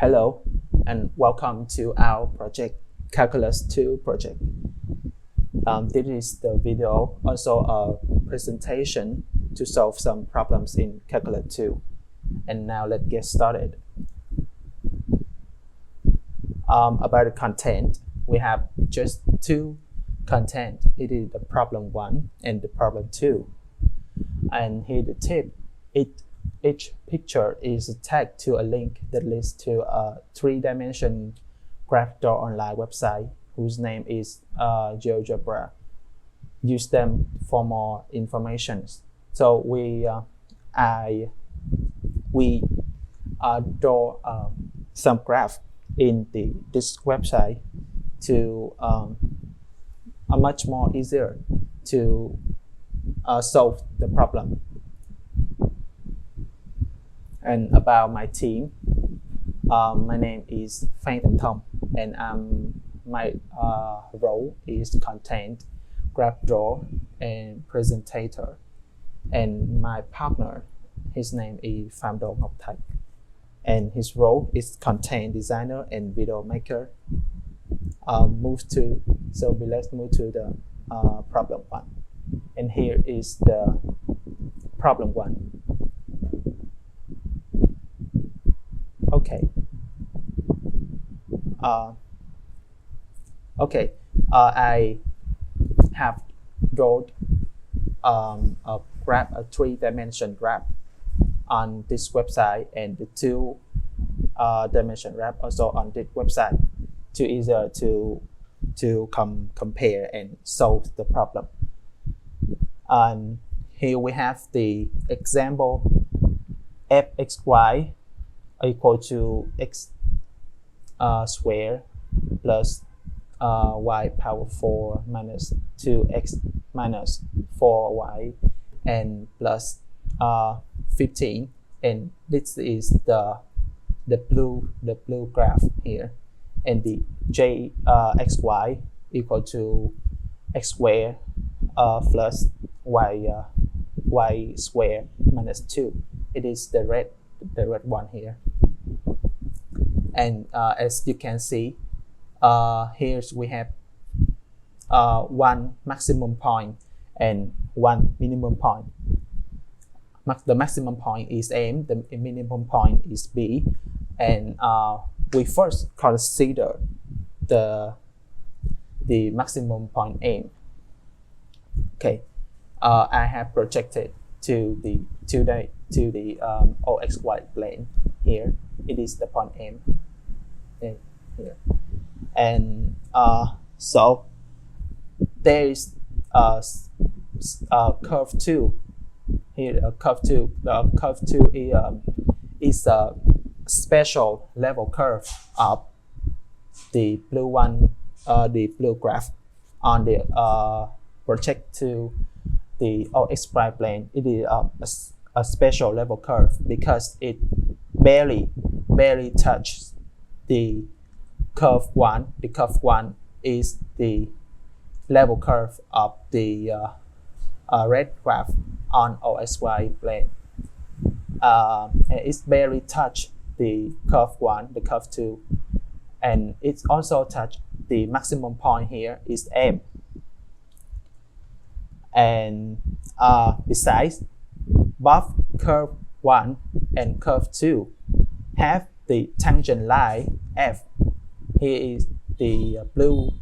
Hello and welcome to our project Calculus 2 project. This is the video, also a presentation to solve some problems in Calculus 2. And now let's get started. About the content, we have just two content. It is the problem 1 and the problem 2. And here the tip. Each picture is tagged to a link that leads to a 3-dimensional graph draw online website whose name is GeoGebra. Use them for more information. So we draw some graph in this website to much more easier to solve the problem. And about my team, my name is Phan and Thông, and my role is content, graph drawer, and presentator. And my partner, his name is Phạm Ngọc Thạch, and his role is content designer and video maker. Let's move to the problem 1, and here is the problem 1. I have drawn a 3-dimensional graph on this website, and the 2-dimensional graph also on this website to easier to compare and solve the problem. And here we have the example fxy equal to x squared plus y power 4 minus 2x minus 4y and plus 15, and this is the blue graph here, and the xy equal to x squared plus y squared minus 2. It is the red one here. And as you can see, here we have one maximum point and one minimum point. The maximum point is M, the minimum point is B, and we first consider the maximum point M. I have projected to the OXY plane here. It is the point M here, and so there is a curve 2 here. Curve 2 is a special level curve of the blue one, the blue graph on the project to the OXY plane. It is a special level curve because it barely touches the curve 1. The curve 1 is the level curve of the red graph on OXY plane. It's barely touched the curve 1, the curve 2, and it's also touched the maximum point here is M. And besides, both curve 1 and curve 2 have the tangent line F. Here is the blue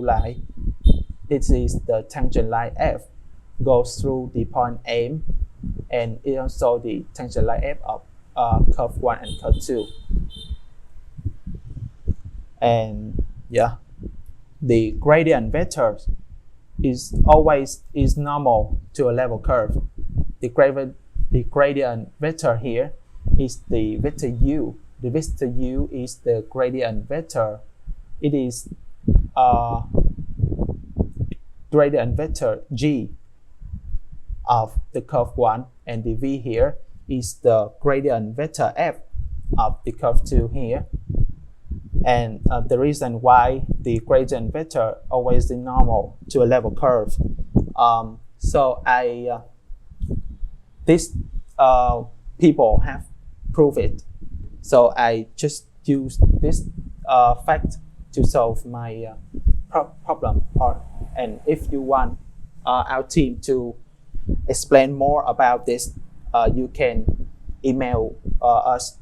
line. This is the tangent line F, goes through the point M, and it also the tangent line F of curve 1 and curve 2. And the gradient vector is always normal to a level curve. The gradient vector here is the vector u. The vector u is the gradient vector. It is gradient vector g of the curve 1, and the v here is the gradient vector f of the curve 2 here. And the reason why the gradient vector always is normal to a level curve. These people have proved it. So I just use this fact to solve my problem. And if you want our team to explain more about this, you can email us,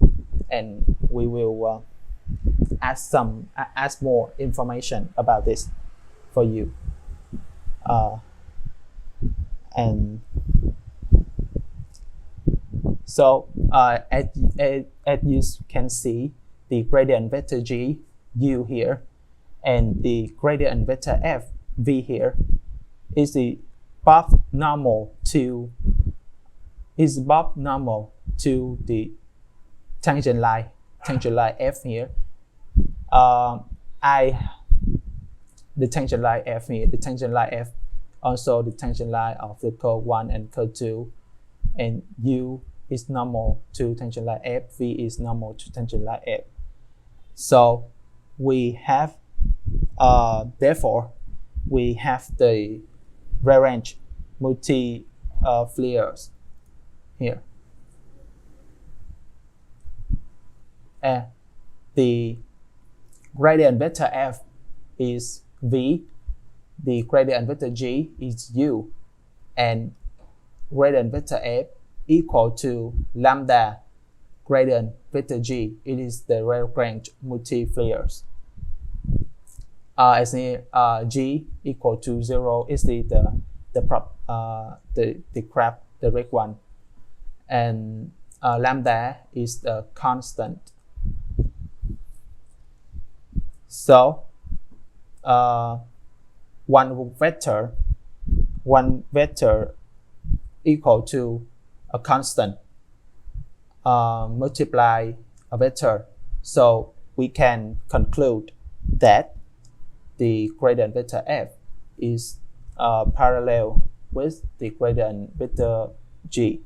and we will ask more information about this for you. And so as you can see, the gradient vector g u here and the gradient vector f v here is the both normal to the tangent line f here. The tangent line f here, the tangent line f, also the tangent line of the curve 1 and curve 2, and u is normal to tangent line f, v is normal to tangent line f. So we have, therefore, we have the rearranged multipliers here. The gradient vector f is v, the gradient vector g is u, and gradient vector f equal to lambda gradient vector g. It is the rearranged multipliers. As g equal to 0 is the graph, the red one, and lambda is the constant. So one vector equal to a constant multiply a vector. So we can conclude that the gradient vector f is parallel with the gradient vector g.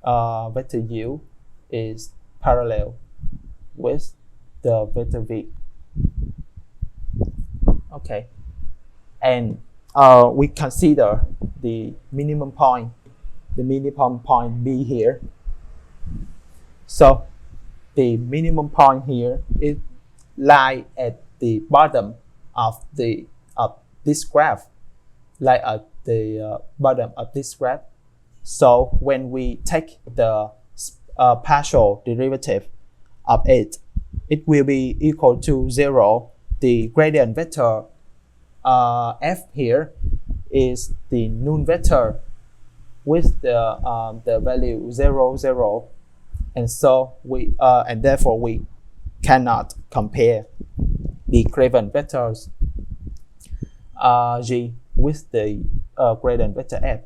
Vector u is parallel with the vector v. Okay, and we consider the minimum point b here. So the minimum point here is lie at the bottom of this graph, lie at the bottom of this graph. So when we take the partial derivative of it, it will be equal to 0. The gradient vector f here is the null vector with the value 0, 0, and so and therefore we cannot compare the gradient vectors g with the gradient vector f.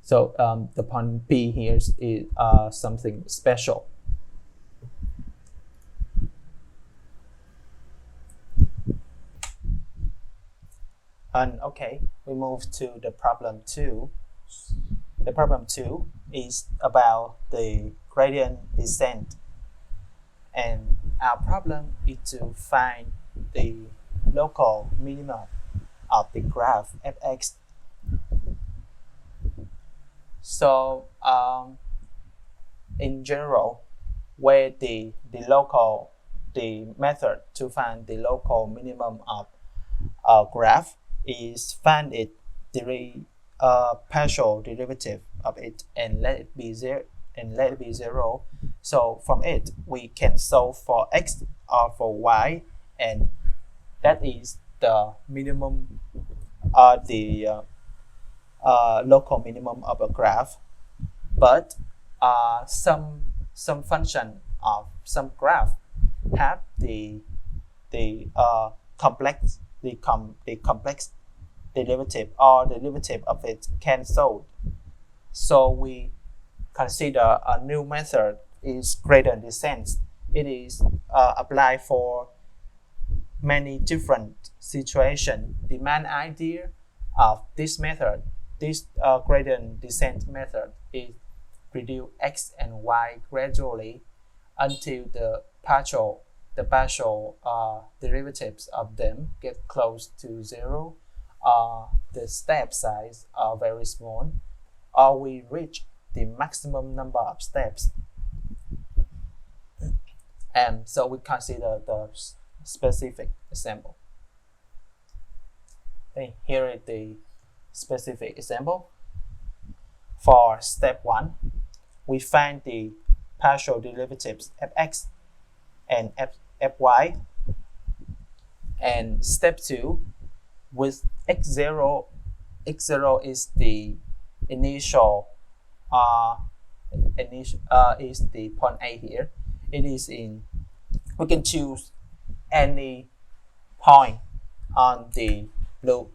So the point B here is something special. And okay, we move to the problem 2. The problem 2 is about the gradient descent, and our problem is to find the local minimum of the graph fx. So in general, where the method to find the local minimum of a graph is find it partial derivative of it and let it be 0. So from it we can solve for x or for y, and that is the minimum the local minimum of a graph. But some function of some graph have the complex derivative or derivative of it cancelled. So we consider a new method is gradient descent. It is applied for many different situations. The main idea of this method, this gradient descent method, is reduce x and y gradually until the partial derivatives of them get close to 0, the step size are very small, or we reach the maximum number of steps. And so we consider the specific example. Okay, here is the specific example. For step 1, we find the partial derivatives fx and fy. And step 2, with x0 is the initial is the point A here. It is in, we can choose any point on the blue,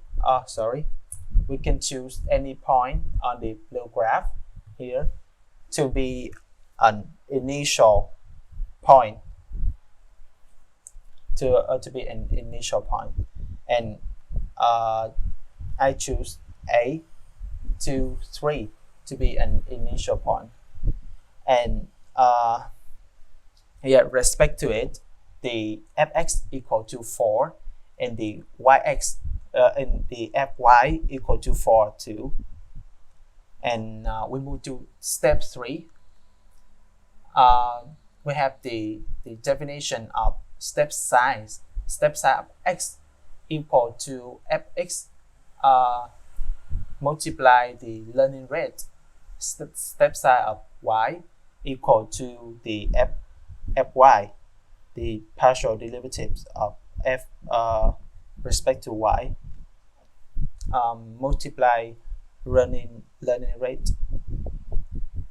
we can choose any point on the blue graph here to be an initial point, to be an initial point. And I choose A, 2, 3 to be an initial point. And respect to it, the fx equal to 4 and the yx and the fy equal to 4 too. And we move to step 3. We have the definition of step size. Step size of x equal to fx multiply the learning rate. Step size of y equal to the fy, the partial derivatives of f respect to y, multiply learning rate.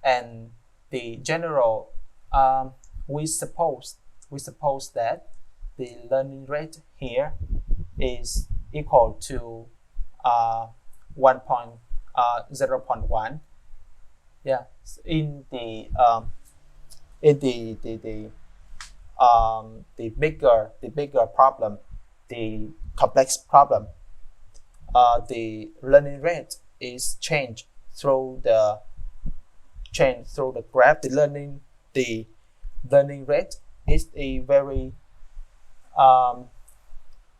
And the general, we suppose that the learning rate here is equal to 0.1. Yeah, in the bigger problem, the complex problem, the learning rate is changed through the graph. The learning rate is a very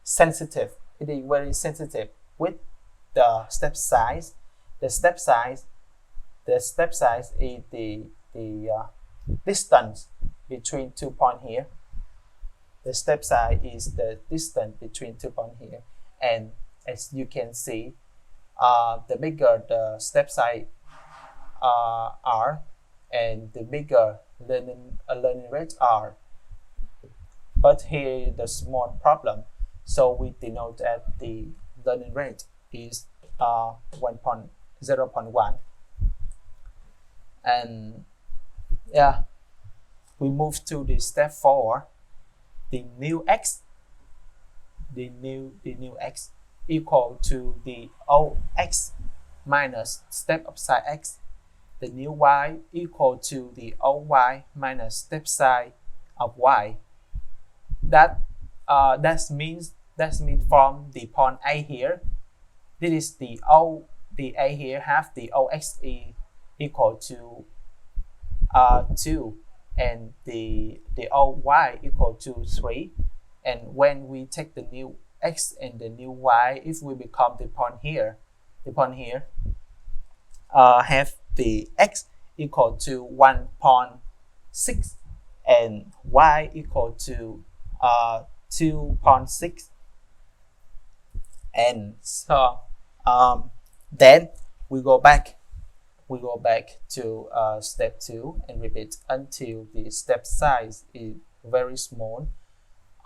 sensitive. It is very sensitive with the step size. The step size is the distance between 2 points here. The step size is the distance between 2 points here. And as you can see, the bigger the step size are, and the bigger learning rates are. But here the small problem, so we denote that the learning rate is 0.1. And yeah, we move to the step 4. The new x equal to the ox minus step of size x. The new y equal to the oy minus step size of y. That means from the point A here, this is the A here have the ox equal to 2 and the oy equal to 3. And when we take the new x and the new y, if we become the point here have the x equal to 1.6 and y equal to 2.6. And so then we go back to step 2 and repeat until the step size is very small,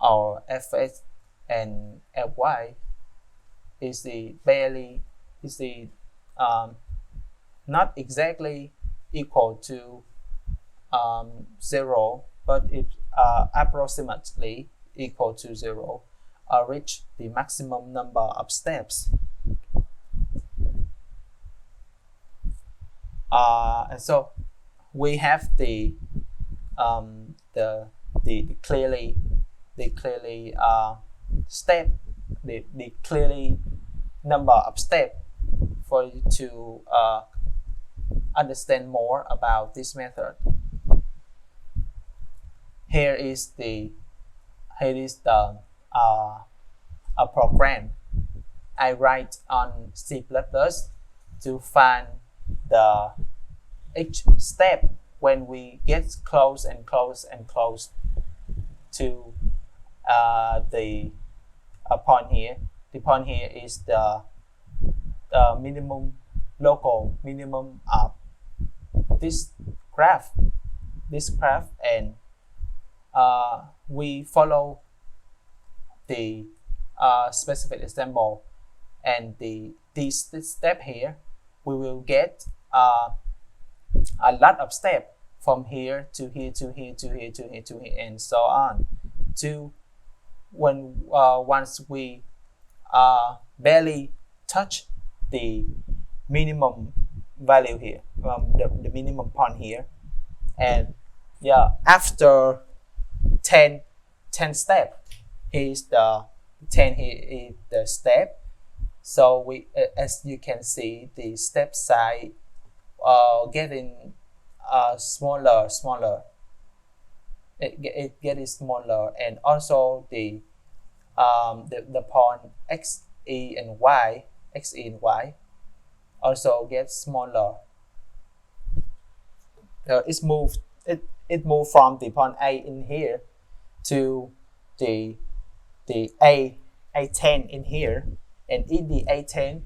or fx and fy is not exactly equal to 0, but it's approximately equal to 0, reach the maximum number of steps. And so we have the clearly number of steps for you to understand more about this method. Here is a program I write on C++ to find each step when we get close and close and close to the point here. The point here is the minimum local minimum of this graph, and we follow the specific example, and this step here, we will get a lot of steps from here to here to here to here to here to here, and so on, to when once we barely touch the minimum value here, the minimum point here. And yeah, after 10 steps, here's the 10 here is the step. So we as you can see, the step size getting smaller. It getting smaller, and also the point x, e, and y also gets smaller. It moved from the point A in here to the A10 in here, and in the A10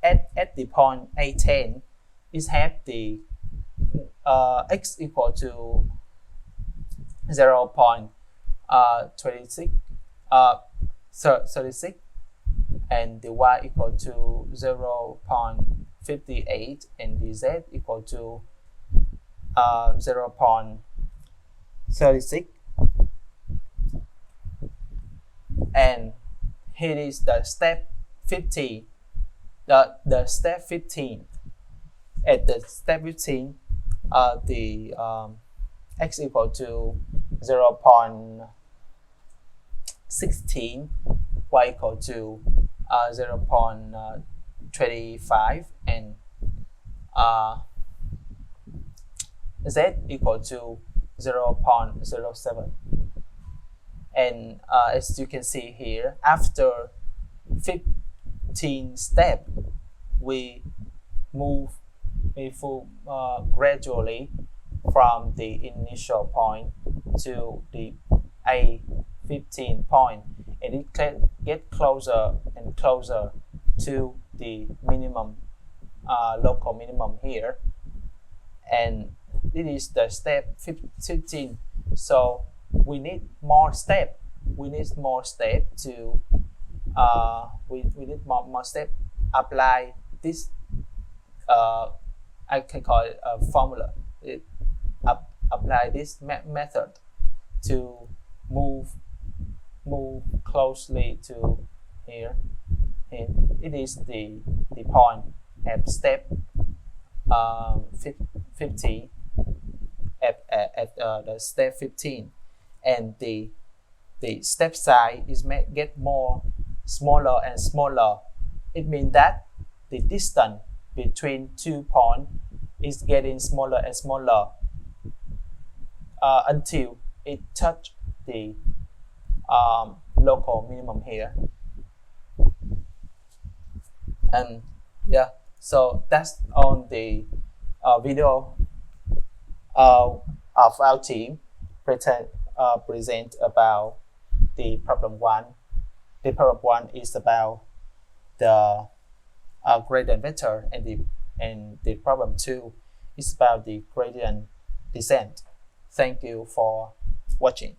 at the point A10 is have the x equal to 0.36 and the y equal to 0.58, and the z equal to 0.36. And here is the step 15. The step 15. At the step 15, the x equal to 0.16, y equal to 0.25, and z equal to 0.07. And as you can see here, after 15 steps, we move gradually from the initial point to the A15 point, and it get closer and closer to the minimum, local minimum here. And it is the step 15. So we need more step. We need more step to we need more step. Apply this. I can call it a formula. Apply this method to move closely to here. It is the point at step 50 at the step 15, and the step size is get more smaller and smaller. It means that the distance between 2 points is getting smaller and smaller until it touch the local minimum here. And yeah, so that's on the video of our team present about the problem 1. The problem 1 is about the gradient vector, and the problem 2 is about the gradient descent. Thank you for watching.